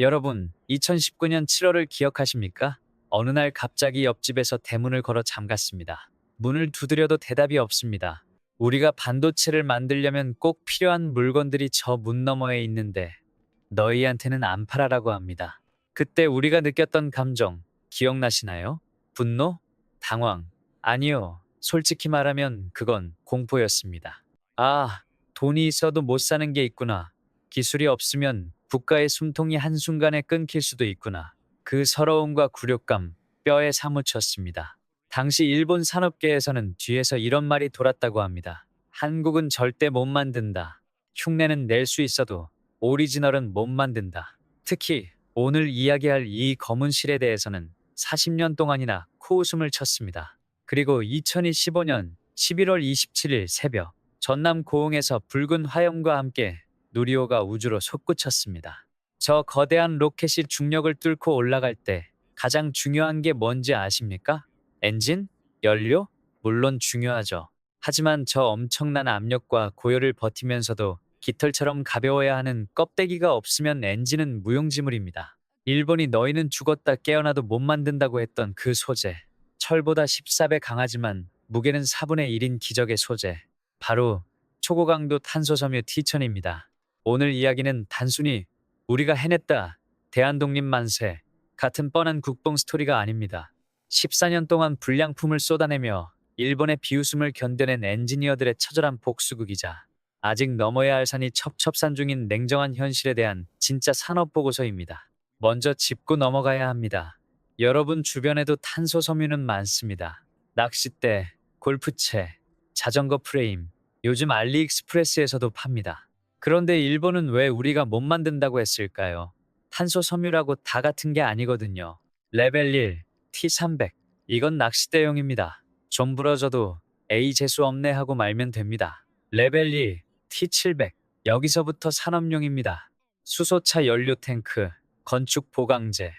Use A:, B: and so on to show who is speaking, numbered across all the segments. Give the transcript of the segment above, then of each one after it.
A: 여러분, 2019년 7월을 기억하십니까? 어느 날 갑자기 옆집에서 대문을 걸어 잠갔습니다. 문을 두드려도 대답이 없습니다. 우리가 반도체를 만들려면 꼭 필요한 물건들이 저 문 너머에 있는데 너희한테는 안 팔아라고 합니다. 그때 우리가 느꼈던 감정 기억나시나요? 분노? 당황? 아니요. 솔직히 말하면 그건 공포였습니다. 아, 돈이 있어도 못 사는 게 있구나. 기술이 없으면 국가의 숨통이 한순간에 끊길 수도 있구나. 그 서러움과 굴욕감, 뼈에 사무쳤습니다. 당시 일본 산업계에서는 뒤에서 이런 말이 돌았다고 합니다. 한국은 절대 못 만든다. 흉내는 낼 수 있어도 오리지널은 못 만든다. 특히 오늘 이야기할 이 검은 실에 대해서는 40년 동안이나 코웃음을 쳤습니다. 그리고 2025년 11월 27일 새벽 전남 고흥에서 붉은 화염과 함께 누리호가 우주로 솟구쳤습니다. 저 거대한 로켓이 중력을 뚫고 올라갈 때 가장 중요한 게 뭔지 아십니까? 엔진? 연료? 물론 중요하죠. 하지만 저 엄청난 압력과 고열을 버티면서도 깃털처럼 가벼워야 하는 껍데기가 없으면 엔진은 무용지물입니다. 일본이 너희는 죽었다 깨어나도 못 만든다고 했던 그 소재. 철보다 14배 강하지만 무게는 4분의 1인 기적의 소재. 바로 초고강도 탄소섬유 티천입니다. 오늘 이야기는 단순히 우리가 해냈다, 대한독립 만세 같은 뻔한 국뽕 스토리가 아닙니다. 14년 동안 불량품을 쏟아내며 일본의 비웃음을 견뎌낸 엔지니어들의 처절한 복수극이자 아직 넘어야 할 산이 첩첩산 중인 냉정한 현실에 대한 진짜 산업보고서입니다. 먼저 짚고 넘어가야 합니다. 여러분 주변에도 탄소 섬유는 많습니다. 낚싯대, 골프채, 자전거 프레임, 요즘 알리익스프레스에서도 팝니다. 그런데 일본은 왜 우리가 못 만든다고 했을까요? 탄소 섬유라고 다 같은 게 아니거든요. 레벨 1, T300. 이건 낚싯대용입니다. 좀 부러져도 A 재수 없네 하고 말면 됩니다. 레벨 2, T700. 여기서부터 산업용입니다. 수소차 연료 탱크, 건축 보강재.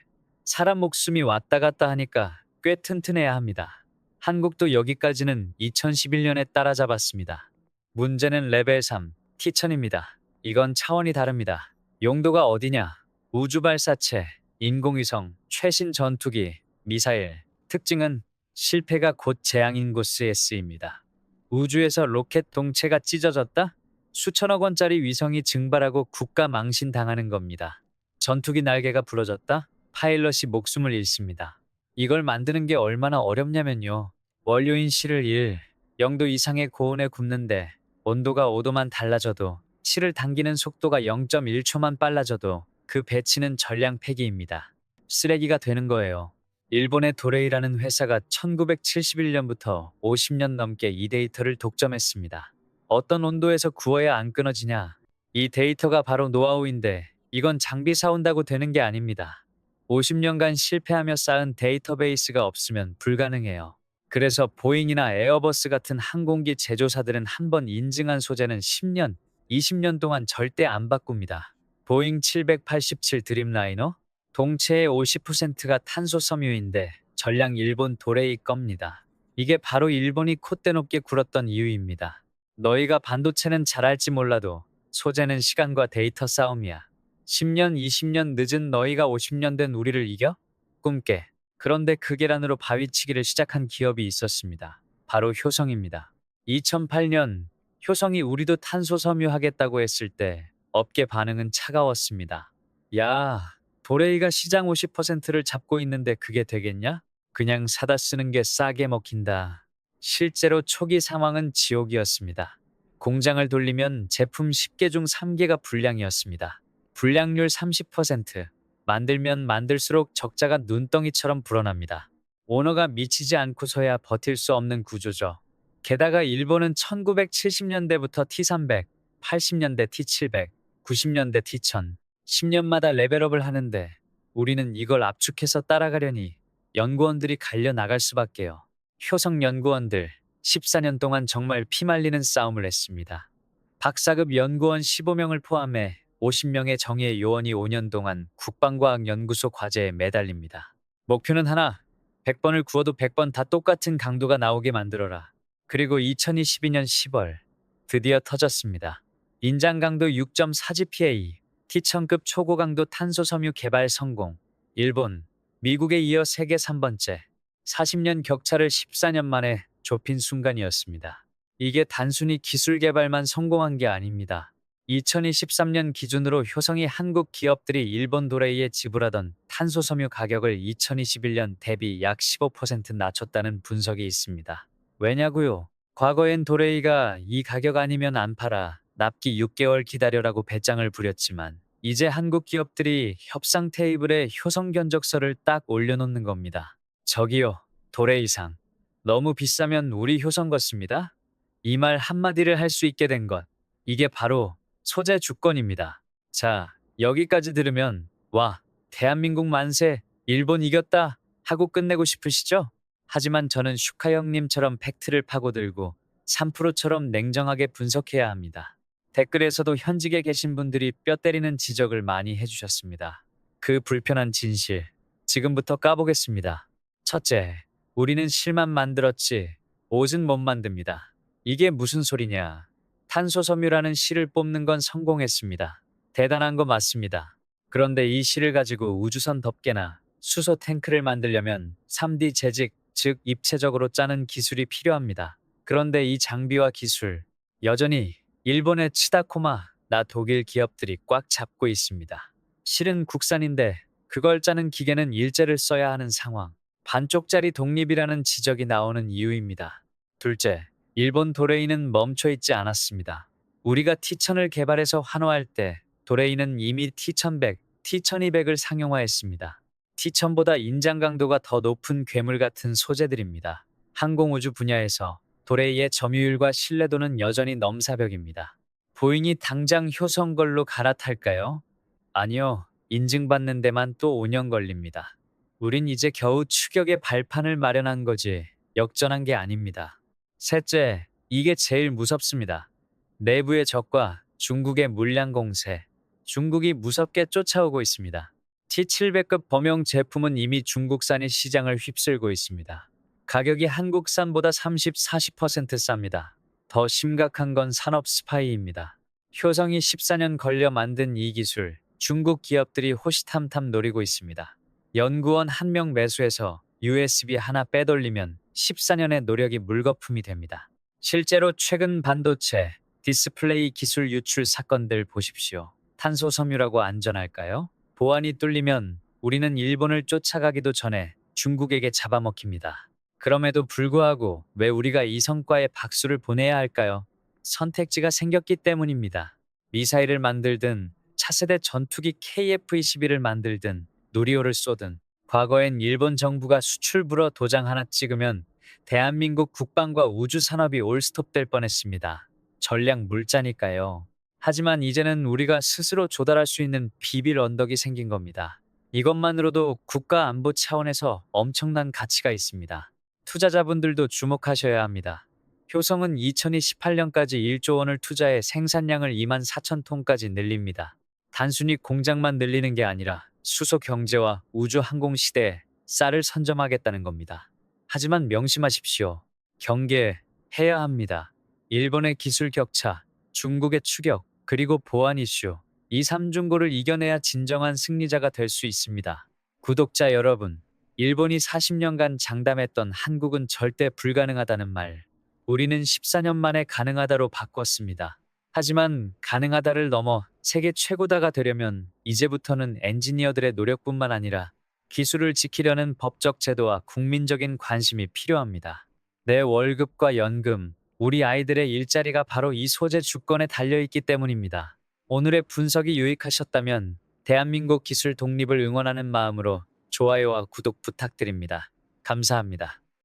A: 사람 목숨이 왔다 갔다 하니까 꽤 튼튼해야 합니다. 한국도 여기까지는 2011년에 따라잡았습니다. 문제는 레벨 3, T1000입니다. 이건 차원이 다릅니다. 용도가 어디냐? 우주 발사체, 인공위성, 최신 전투기, 미사일. 특징은 실패가 곧 재앙인 곳에 쓰입니다. 우주에서 로켓 동체가 찢어졌다? 수천억 원짜리 위성이 증발하고 국가 망신 당하는 겁니다. 전투기 날개가 부러졌다? 파일럿이 목숨을 잃습니다. 이걸 만드는 게 얼마나 어렵냐면요. 원료인 실을 0도 이상의 고온에 굽는데 온도가 5도만 달라져도 실을 당기는 속도가 0.1초만 빨라져도 그 배치는 전량 폐기입니다. 쓰레기가 되는 거예요. 일본의 도레이라는 회사가 1971년부터 50년 넘게 이 데이터를 독점했습니다. 어떤 온도에서 구워야 안 끊어지냐? 이 데이터가 바로 노하우인데 이건 장비 사온다고 되는 게 아닙니다. 50년간 실패하며 쌓은 데이터베이스가 없으면 불가능해요. 그래서 보잉이나 에어버스 같은 항공기 제조사들은 한 번 인증한 소재는 10년, 20년 동안 절대 안 바꿉니다. 보잉 787 드림라이너? 동체의 50%가 탄소 섬유인데 전량 일본 도레이 겁니다. 이게 바로 일본이 콧대 높게 굴었던 이유입니다. 너희가 반도체는 잘할지 몰라도 소재는 시간과 데이터 싸움이야. 10년, 20년 늦은 너희가 50년 된 우리를 이겨? 꿈깨. 그런데 그 계란으로 바위치기를 시작한 기업이 있었습니다. 바로 효성입니다. 2008년 효성이 우리도 탄소 섬유하겠다고 했을 때 업계 반응은 차가웠습니다. 야, 도레이가 시장 50%를 잡고 있는데 그게 되겠냐? 그냥 사다 쓰는 게 싸게 먹힌다. 실제로 초기 상황은 지옥이었습니다. 공장을 돌리면 제품 10개 중 3개가 불량이었습니다. 불량률 30%. 만들면 만들수록 적자가 눈덩이처럼 불어납니다. 오너가 미치지 않고서야 버틸 수 없는 구조죠. 게다가 일본은 1970년대부터 T300, 80년대 T700, 90년대 T1000, 10년마다 레벨업을 하는데 우리는 이걸 압축해서 따라가려니 연구원들이 갈려 나갈 수밖에요. 효성 연구원들 14년 동안 정말 피말리는 싸움을 했습니다. 박사급 연구원 15명을 포함해 50명의 정예 요원이 5년 동안 국방과학연구소 과제에 매달립니다. 목표는 하나, 100번을 구워도 100번 다 똑같은 강도가 나오게 만들어라. 그리고 2022년 10월 드디어 터졌습니다. 인장 강도 6.4 GPa, 티천급 초고강도 탄소섬유 개발 성공. 일본, 미국에 이어 세계 3번째. 40년 격차를 14년 만에 좁힌 순간이었습니다. 이게 단순히 기술 개발만 성공한 게 아닙니다. 2023년 기준으로 효성이 한국 기업들이 일본 도레이에 지불하던 탄소섬유 가격을 2021년 대비 약 15% 낮췄다는 분석이 있습니다. 왜냐고요? 과거엔 도레이가 이 가격 아니면 안 팔아 납기 6개월 기다려라고 배짱을 부렸지만 이제 한국 기업들이 협상 테이블에 효성 견적서를 딱 올려놓는 겁니다. 저기요, 도레이상. 너무 비싸면 우리 효성 걷습니다. 이 말 한마디를 할 수 있게 된 것. 이게 바로 소재 주권입니다. 자, 여기까지 들으면 와, 대한민국 만세, 일본 이겼다 하고 끝내고 싶으시죠? 하지만 저는 슈카 형님처럼 팩트를 파고들고 3%처럼 냉정하게 분석해야 합니다. 댓글에서도 현직에 계신 분들이 뼈 때리는 지적을 많이 해주셨습니다. 그 불편한 진실, 지금부터 까보겠습니다. 첫째, 우리는 실만 만들었지 옷은 못 만듭니다. 이게 무슨 소리냐? 탄소섬유라는 실을 뽑는 건 성공했습니다. 대단한 거 맞습니다. 그런데 이 실을 가지고 우주선 덮개나 수소 탱크를 만들려면 3D 재직, 즉 입체적으로 짜는 기술이 필요합니다. 그런데 이 장비와 기술, 여전히 일본의 치다코마, 나 독일 기업들이 꽉 잡고 있습니다. 실은 국산인데 그걸 짜는 기계는 일제를 써야 하는 상황. 반쪽짜리 독립이라는 지적이 나오는 이유입니다. 둘째, 일본 도레이는 멈춰 있지 않았습니다. 우리가 T1000을 개발해서 환호할 때 도레이는 이미 T1100, T1200을 상용화했습니다. T1000보다 인장 강도가 더 높은 괴물 같은 소재들입니다. 항공우주 분야에서 도레이의 점유율과 신뢰도는 여전히 넘사벽입니다. 보잉이 당장 효성 걸로 갈아탈까요? 아니요. 인증받는 데만 또 5년 걸립니다. 우린 이제 겨우 추격의 발판을 마련한 거지 역전한 게 아닙니다. 셋째, 이게 제일 무섭습니다. 내부의 적과 중국의 물량 공세. 중국이 무섭게 쫓아오고 있습니다. T700급 범용 제품은 이미 중국산이 시장을 휩쓸고 있습니다. 가격이 한국산보다 30-40% 쌉니다. 더 심각한 건 산업 스파이입니다. 효성이 14년 걸려 만든 이 기술, 중국 기업들이 호시탐탐 노리고 있습니다. 연구원 한 명 매수해서 USB 하나 빼돌리면 14년의 노력이 물거품이 됩니다. 실제로 최근 반도체, 디스플레이 기술 유출 사건들 보십시오. 탄소섬유라고 안전할까요? 보안이 뚫리면 우리는 일본을 쫓아가기도 전에 중국에게 잡아먹힙니다. 그럼에도 불구하고 왜 우리가 이 성과에 박수를 보내야 할까요? 선택지가 생겼기 때문입니다. 미사일을 만들든 차세대 전투기 KF-21을 만들든 누리호를 쏘든 과거엔 일본 정부가 수출불허 도장 하나 찍으면 대한민국 국방과 우주산업이 올스톱될 뻔했습니다. 전략 물자니까요. 하지만 이제는 우리가 스스로 조달할 수 있는 비빌 언덕이 생긴 겁니다. 이것만으로도 국가 안보 차원에서 엄청난 가치가 있습니다. 투자자분들도 주목하셔야 합니다. 효성은 2028년까지 1조 원을 투자해 생산량을 24,000톤까지 늘립니다. 단순히 공장만 늘리는 게 아니라 수소 경제와 우주 항공 시대에 쌀을 선점하겠다는 겁니다. 하지만 명심하십시오. 경계해야 합니다. 일본의 기술 격차, 중국의 추격, 그리고 보안 이슈. 이 3중고를 이겨내야 진정한 승리자가 될 수 있습니다. 구독자 여러분, 일본이 40년간 장담했던 한국은 절대 불가능하다는 말. 우리는 14년 만에 가능하다로 바꿨습니다. 하지만 가능하다를 넘어 세계 최고다가 되려면 이제부터는 엔지니어들의 노력뿐만 아니라 기술을 지키려는 법적 제도와 국민적인 관심이 필요합니다. 내 월급과 연금, 우리 아이들의 일자리가 바로 이 소재 주권에 달려있기 때문입니다. 오늘의 분석이 유익하셨다면 대한민국 기술 독립을 응원하는 마음으로 좋아요와 구독 부탁드립니다. 감사합니다.